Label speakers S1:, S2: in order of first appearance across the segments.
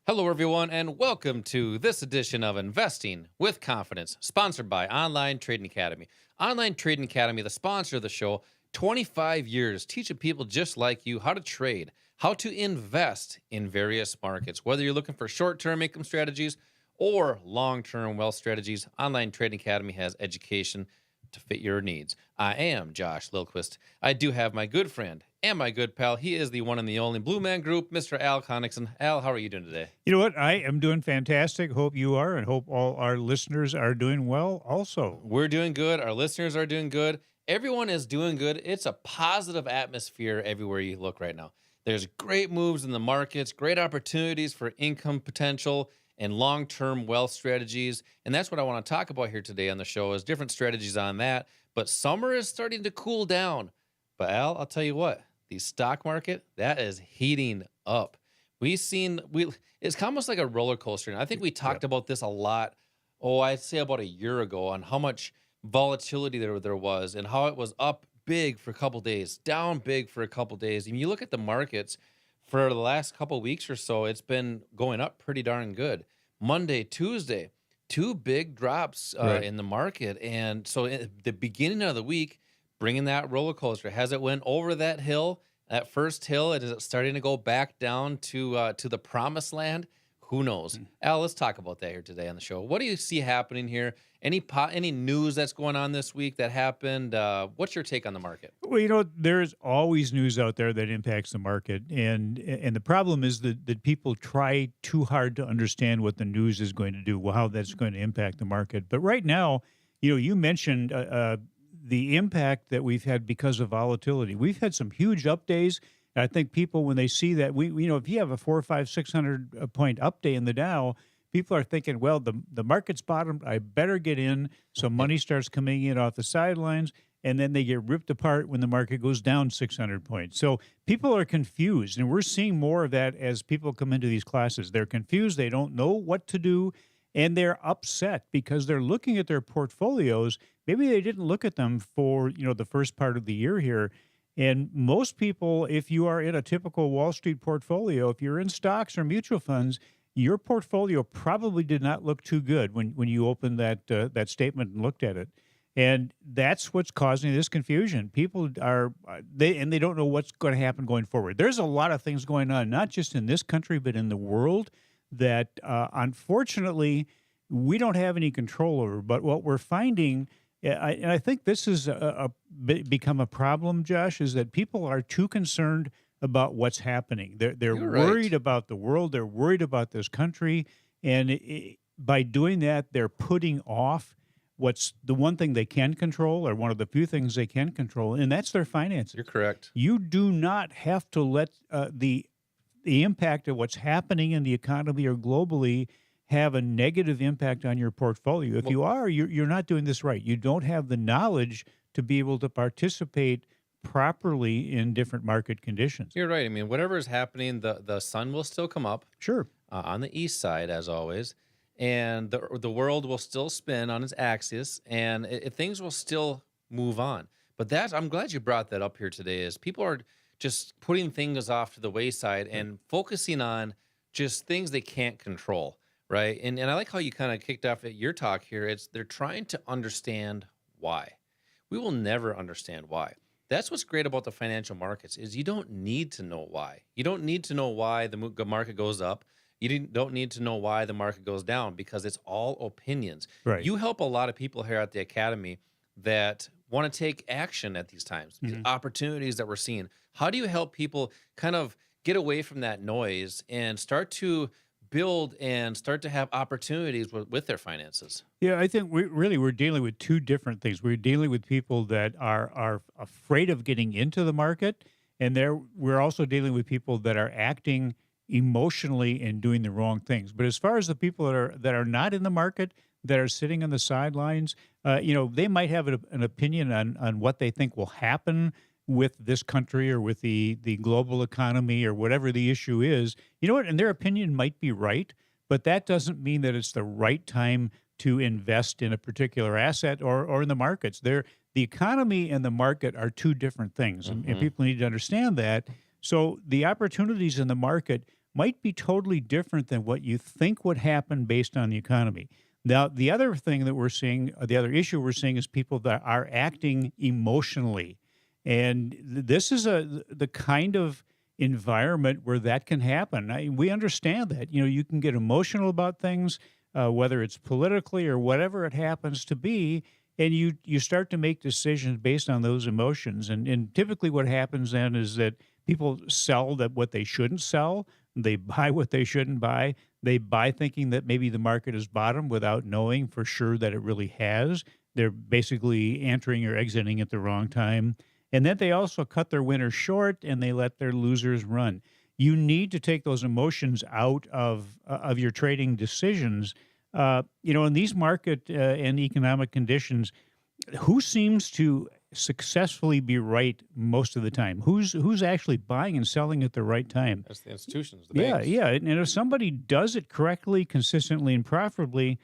S1: Hello, everyone, and welcome to this edition of Investing with Confidence, sponsored by Online Trading Academy. Online Trading Academy, the sponsor of the show, 25 years teaching people just like you how to trade, how to invest in various markets. Whether you're looking for short term income strategies or long term wealth strategies, Online Trading Academy has education to fit your needs. I am Josh Lilquist. I do have my good friend and my good pal. He is the one and the only Blue Man Group, Mr. Al Connickson. Al, how are you doing today?
S2: You know what? I am doing fantastic. Hope you are, and hope all our listeners are doing well also.
S1: We're doing good. Our listeners are doing good. Everyone is doing good. It's a positive atmosphere everywhere you look right now. There's great moves in the markets, great opportunities for income potential and long-term wealth strategies. And that's what I want to talk about here today on the show is different strategies on that. But summer is starting to cool down. But Al, I'll tell you what, the stock market, that is heating up. It's almost like a roller coaster. And I think we talked
S2: Yep.
S1: about this a lot. Oh, I'd say about a year ago on how much volatility there was and how it was up big for a couple days, down big for a couple days. And you look at the markets for the last couple weeks or so, it's been going up pretty darn good. Monday, Tuesday, two big drops
S2: Right.
S1: in the market. And so at the beginning of the week, bringing that roller coaster, has it went over that hill, that first hill, and is it starting to go back down to the promised land? Who knows? Al, let's talk about that here today on the show. What do you see happening here? Any news that's going on this week that happened? What's your take on the market?
S2: Well, there's always news out there that impacts the market, and the problem is that people try too hard to understand what the news is going to do, well, how that's going to impact the market. But right now, you mentioned the impact that we've had because of volatility. We've had some huge up days. I think people, when they see that, if you have a 400, 500, 600 point up day in the Dow, people are thinking, well, the market's bottomed. I better get in. So money starts coming in off the sidelines, and then they get ripped apart when the market goes down 600 points. So people are confused, and we're seeing more of that as people come into these classes. They're confused. They don't know what to do, and they're upset because they're looking at their portfolios. Maybe they didn't look at them for, the first part of the year here. And most people, if you are in a typical Wall Street portfolio, if you're in stocks or mutual funds, your portfolio probably did not look too good when you opened that statement and looked at it. And that's what's causing this confusion. People they don't know what's going to happen going forward. There's a lot of things going on, not just in this country, but in the world that unfortunately we don't have any control over. But what we're finding, and I think this is become a problem, Josh, is that people are too concerned about what's happening. They're
S1: You're
S2: worried
S1: right.
S2: about the world. They're worried about this country, and by doing that, they're putting off what's the one thing they can control, or one of the few things they can control, and that's their finances.
S1: You're correct.
S2: You do not have to let the impact of what's happening in the economy or globally have a negative impact on your portfolio. If
S1: Well,
S2: you are, you're not doing this right. You don't have the knowledge to be able to participate properly in different market conditions.
S1: you're right. I mean, whatever is happening, the sun will still come up
S2: Sure.
S1: on the east side as always, and the world will still spin on its axis, and things will still move on. But I'm glad you brought that up here today. Is people are just putting things off to the wayside
S2: Right.
S1: and focusing on just things they can't control, right? And I like how you kind of kicked off at your talk here. It's they're trying to understand why. We will never understand why. That's what's great about the financial markets is you don't need to know why. You don't need to know why the market goes up. Don't need to know why the market goes down because it's all opinions.
S2: Right.
S1: You help a lot of people here at the academy that want to take action at these times, these
S2: Mhm.
S1: opportunities that we're seeing. How do you help people kind of get away from that noise and start to build and start to have opportunities with their finances?
S2: Yeah, I think we're dealing with two different things. We're dealing with people that are afraid of getting into the market, and we're also dealing with people that are acting emotionally and doing the wrong things. But as far as the people that are not in the market, that are sitting on the sidelines, they might have an opinion on what they think will happen with this country or with the global economy or whatever the issue is. You know what? And their opinion might be right, but that doesn't mean that it's the right time to invest in a particular asset or in the markets. The economy and the market are two different things, and
S1: Hmm.
S2: people need to understand that. So the opportunities in the market might be totally different than what you think would happen based on the economy. Now, the other thing that we're seeing, the other issue we're seeing is people that are acting emotionally. And this is the kind of environment where that can happen. We understand that. You can get emotional about things, whether it's politically or whatever it happens to be, and you start to make decisions based on those emotions. And typically what happens then is that people sell that what they shouldn't sell, they buy what they shouldn't buy, they buy thinking that maybe the market is bottom without knowing for sure that it really has. They're basically entering or exiting at the wrong time. And then they also cut their winners short and they let their losers run. You need to take those emotions out of your trading decisions. In these market and economic conditions, who seems to successfully be right most of the time? Who's actually buying and selling at the right time?
S1: That's the institutions, the banks.
S2: Yeah. And if somebody does it correctly, consistently, and profitably,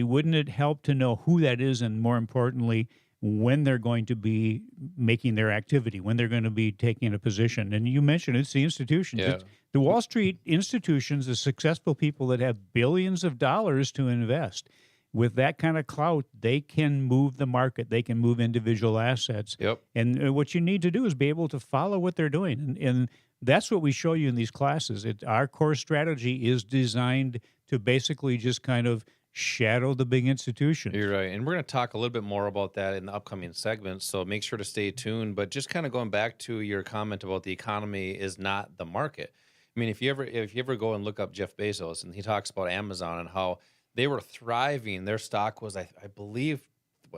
S2: wouldn't it help to know who that is, and more importantly, when they're going to be making their activity, when they're going to be taking a position? And you mentioned it's the institutions.
S1: Yeah.
S2: It's the Wall Street institutions, the successful people that have billions of dollars to invest. With that kind of clout, they can move the market. They can move individual assets.
S1: Yep.
S2: And what you need to do is be able to follow what they're doing. And that's what we show you in these classes. Our core strategy is designed to basically just kind of shadow the big institutions.
S1: You're right. And we're going to talk a little bit more about that in the upcoming segments. So make sure to stay tuned. But just kind of going back to your comment about the economy is not the market. I mean, if you ever go and look up Jeff Bezos, and he talks about Amazon and how they were thriving, their stock was, I believe,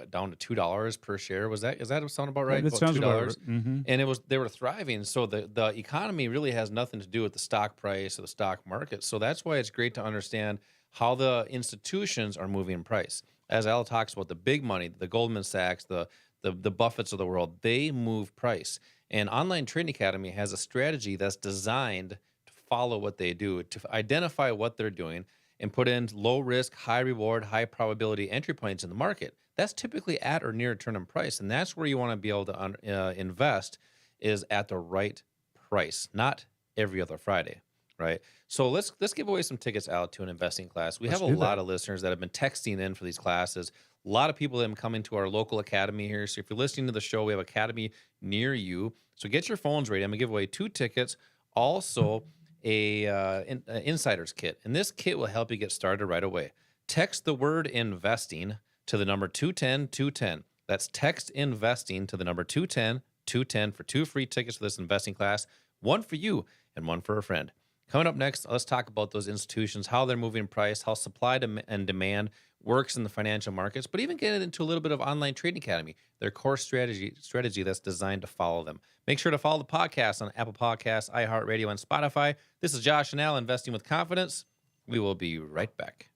S1: down to $2 per share. Is that sound about right?
S2: That
S1: about
S2: sounds
S1: $2.
S2: about right. Mm-hmm.
S1: And they were thriving. So the economy really has nothing to do with the stock price or the stock market. So that's why it's great to understand how the institutions are moving in price. As Al talks about, the big money, the Goldman Sachs, the Buffetts of the world, they move price. And Online Trading Academy has a strategy that's designed to follow what they do, to identify what they're doing, and put in low risk, high reward, high probability entry points in the market. That's typically at or near turn in price. And that's where you want to be able to invest, is at the right price, not every other Friday. Right. So let's give away some tickets out to an investing class. We have a lot of listeners that have been texting in for these classes. A lot of people that have been coming to our local academy here. So if you're listening to the show, we have academy near you. So get your phones ready. I'm gonna give away 2 tickets. Also, a insider's kit. And this kit will help you get started right away. Text the word investing to the number 210-210. That's text investing to the number 210-210 for 2 free tickets for this investing class. 1 for you and 1 for a friend. Coming up next, let's talk about those institutions, how they're moving price, how supply and demand works in the financial markets, but even get into a little bit of Online Trading Academy, their core strategy that's designed to follow them. Make sure to follow the podcast on Apple Podcasts, iHeartRadio, and Spotify. This is Josh and Al, Investing with Confidence. We will be right back.